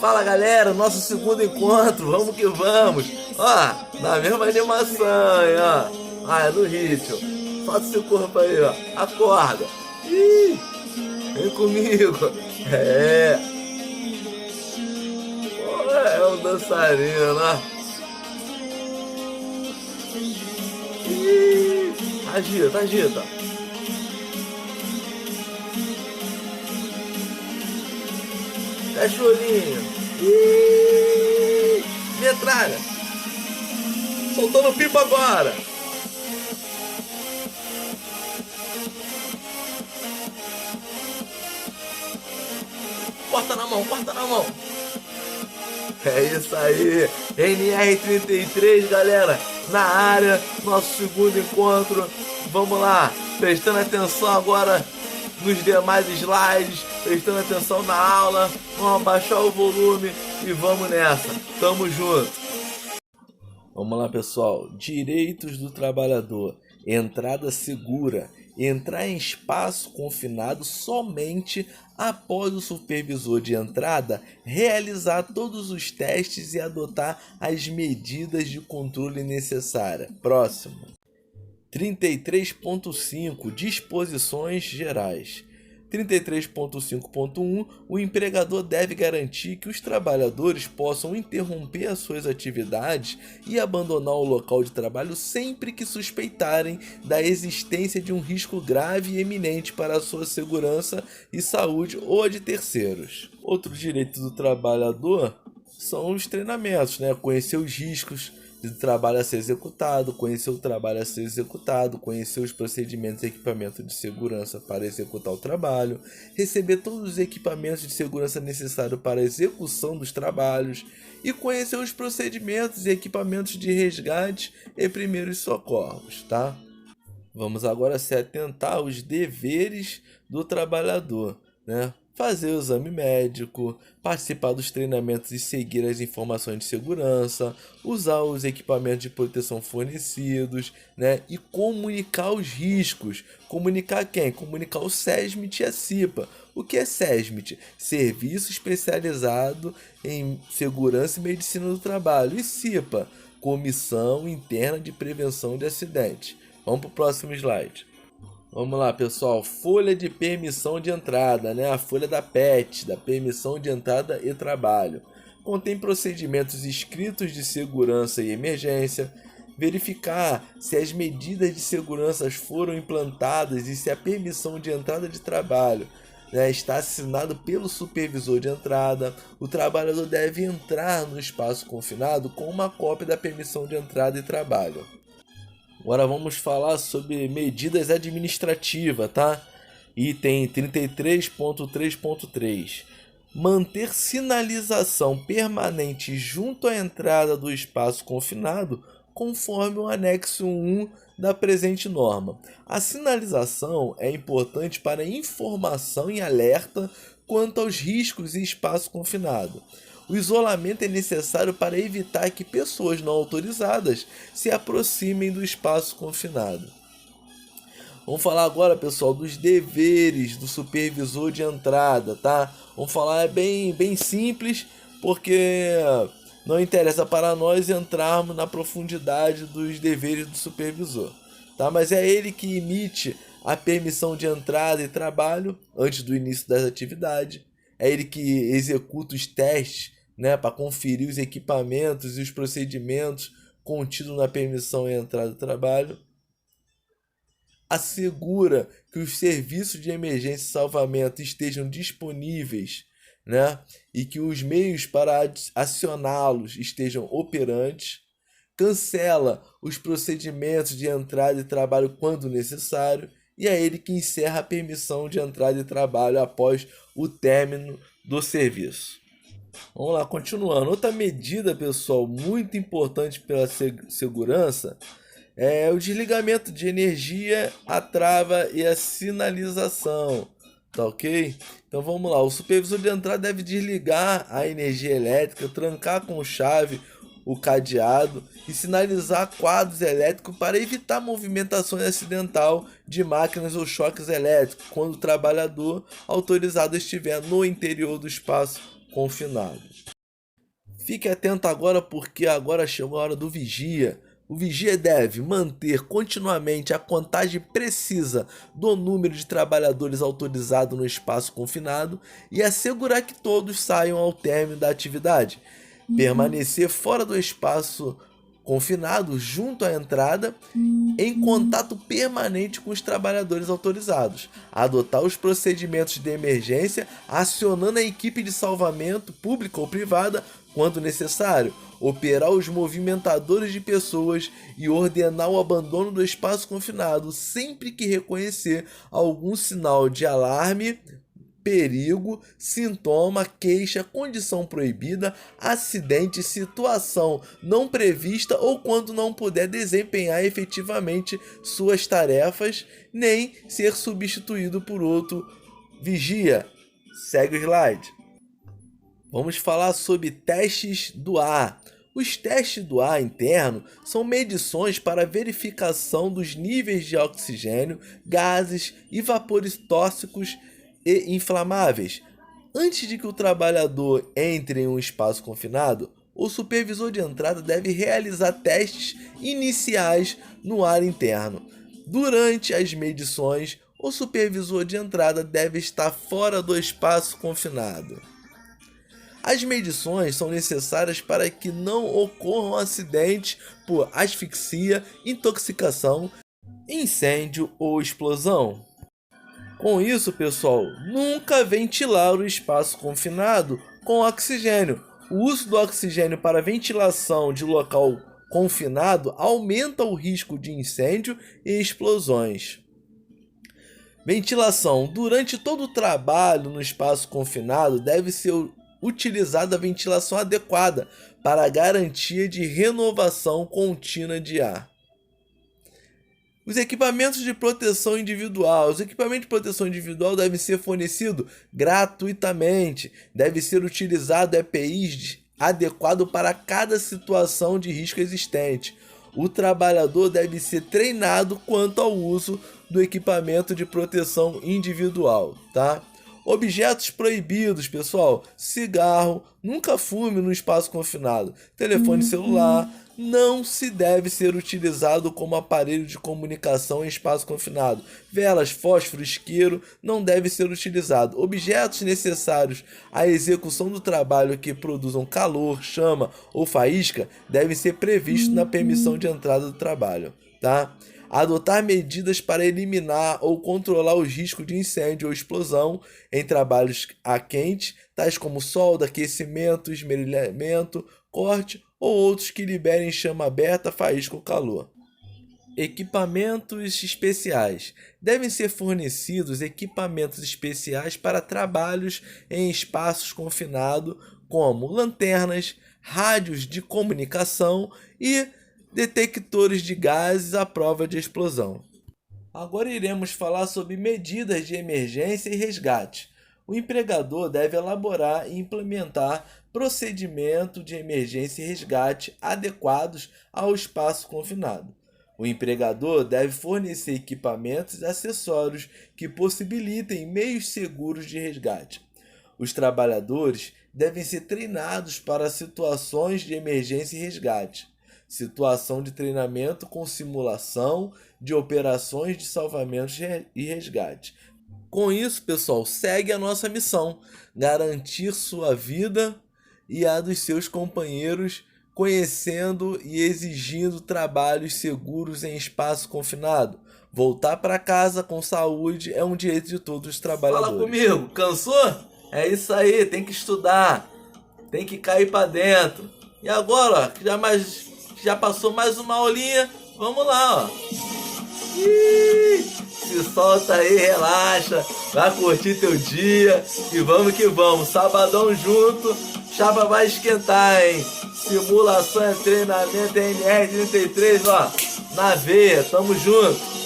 Fala galera, nosso segundo encontro, vamos que vamos. Ó, na mesma animação, hein, ó. Ah, é no ritmo. Solta esse corpo aí, ó. Acorda. Ih, vem comigo. É. Pô, é um dançarino, ó. Ih, agita, agita. Cachorrinho. Ih, metralha. Soltando pipa agora. Corta na mão, corta na mão. É isso aí. NR33, galera. Na área, nosso segundo encontro. Vamos lá. Prestando atenção agora nos demais slides. Prestando atenção na aula. Vamos abaixar o volume e vamos nessa. Tamo junto. Vamos lá, pessoal. Direitos do trabalhador. Entrada segura. Entrar em espaço confinado somente após o supervisor de entrada realizar todos os testes e adotar as medidas de controle necessárias. Próximo. 33.5 Disposições gerais. 33.5.1 O empregador deve garantir que os trabalhadores possam interromper as suas atividades e abandonar o local de trabalho sempre que suspeitarem da existência de um risco grave e eminente para a sua segurança e saúde ou a de terceiros. Outro direito do trabalhador são os treinamentos, né? Conhecer os riscos do trabalho a ser executado, conhecer o trabalho a ser executado, conhecer os procedimentos e equipamentos de segurança para executar o trabalho, receber todos os equipamentos de segurança necessários para a execução dos trabalhos e conhecer os procedimentos e equipamentos de resgate e primeiros socorros, tá? Vamos agora se atentar aos deveres do trabalhador, né? Fazer o exame médico, participar dos treinamentos e seguir as informações de segurança, usar os equipamentos de proteção fornecidos, né? E comunicar os riscos. Comunicar quem? Comunicar o SESMIT e a CIPA. O que é SESMIT? Serviço Especializado em Segurança e Medicina do Trabalho. E CIPA? Comissão Interna de Prevenção de Acidentes. Vamos para o próximo slide. Vamos lá, pessoal. Folha de permissão de entrada, né? A folha da PET, da permissão de entrada e trabalho. Contém procedimentos escritos de segurança e emergência. Verificar se as medidas de segurança foram implantadas e se a permissão de entrada de trabalho, né, está assinado pelo supervisor de entrada. O trabalhador deve entrar no espaço confinado com uma cópia da permissão de entrada e trabalho. Agora vamos falar sobre medidas administrativas, tá? Item 33.3.3. Manter sinalização permanente junto à entrada do espaço confinado, conforme o anexo 1 da presente norma. A sinalização é importante para informação e alerta quanto aos riscos em espaço confinado. O isolamento é necessário para evitar que pessoas não autorizadas se aproximem do espaço confinado. Vamos falar agora, pessoal, dos deveres do supervisor de entrada, tá? Vamos falar bem simples, porque não interessa para nós entrarmos na profundidade dos deveres do supervisor, tá? Mas é ele que emite a permissão de entrada e trabalho antes do início das atividades. É ele que executa os testes, né, para conferir os equipamentos e os procedimentos contidos na permissão de entrada do trabalho. Assegura que os serviços de emergência e salvamento estejam disponíveis, né, e que os meios para acioná-los estejam operantes. Cancela os procedimentos de entrada e trabalho quando necessário. E é ele que encerra a permissão de entrada e trabalho após o término do serviço. Vamos lá, continuando. Outra medida, pessoal, muito importante pela segurança é o desligamento de energia, a trava e a sinalização. Tá ok? Então vamos lá. O supervisor de entrada deve desligar a energia elétrica, trancar com chave o cadeado e sinalizar quadros elétricos para evitar movimentação acidental de máquinas ou choques elétricos quando o trabalhador autorizado estiver no interior do espaço confinado. Fique atento agora porque agora chegou a hora do vigia. O vigia deve manter continuamente a contagem precisa do número de trabalhadores autorizados no espaço confinado e assegurar que todos saiam ao término da atividade. Permanecer fora do espaço confinado junto à entrada, em contato permanente com os trabalhadores autorizados. Adotar os procedimentos de emergência, acionando a equipe de salvamento pública ou privada quando necessário. Operar os movimentadores de pessoas e ordenar o abandono do espaço confinado sempre que reconhecer algum sinal de alarme, perigo, sintoma, queixa, condição proibida, acidente, situação não prevista ou quando não puder desempenhar efetivamente suas tarefas, nem ser substituído por outro vigia. Segue o slide. Vamos falar sobre testes do ar. Os testes do ar interno são medições para verificação dos níveis de oxigênio, gases e vapores tóxicos e inflamáveis. Antes de que o trabalhador entre em um espaço confinado, o supervisor de entrada deve realizar testes iniciais no ar interno. Durante as medições, o supervisor de entrada deve estar fora do espaço confinado. As medições são necessárias para que não ocorram acidentes por asfixia, intoxicação, incêndio ou explosão. Com isso, pessoal, nunca ventilar o espaço confinado com oxigênio. O uso do oxigênio para ventilação de local confinado aumenta o risco de incêndio e explosões. Ventilação. Durante todo o trabalho no espaço confinado deve ser utilizada a ventilação adequada para a garantia de renovação contínua de ar. Os equipamentos de proteção individual. Os equipamentos de proteção individual devem ser fornecidos gratuitamente. Deve ser utilizado EPIs adequado para cada situação de risco existente. O trabalhador deve ser treinado quanto ao uso do equipamento de proteção individual, tá? Objetos proibidos, pessoal. Cigarro, nunca fume no espaço confinado. Telefone celular não se deve ser utilizado como aparelho de comunicação em espaço confinado. Velas, fósforo, isqueiro não deve ser utilizado. Objetos necessários à execução do trabalho que produzam calor, chama ou faísca devem ser previstos na permissão de entrada do trabalho, tá? Adotar medidas para eliminar ou controlar os riscos de incêndio ou explosão em trabalhos a quente, tais como solda, aquecimento, esmerilhamento, corte ou outros que liberem chama aberta, faísca ou calor. Equipamentos especiais. Devem ser fornecidos equipamentos especiais para trabalhos em espaços confinados, como lanternas, rádios de comunicação e detectores de gases à prova de explosão. Agora iremos falar sobre medidas de emergência e resgate. O empregador deve elaborar e implementar procedimentos de emergência e resgate adequados ao espaço confinado. O empregador deve fornecer equipamentos e acessórios que possibilitem meios seguros de resgate. Os trabalhadores devem ser treinados para situações de emergência e resgate. Situação de treinamento com simulação de operações de salvamento e resgate. Com isso, pessoal, segue a nossa missão: garantir sua vida e a dos seus companheiros, conhecendo e exigindo trabalhos seguros em espaço confinado. Voltar para casa com saúde é um direito de todos os trabalhadores. Fala comigo, cansou? É isso aí, tem que estudar, tem que cair para dentro. E agora, ó, já passou mais uma aulinha, vamos lá, ó. Se solta aí, relaxa, vai curtir teu dia e vamos que vamos. Sabadão junto, chapa vai esquentar, hein? Simulação é treinamento NR33, ó, na veia, tamo junto.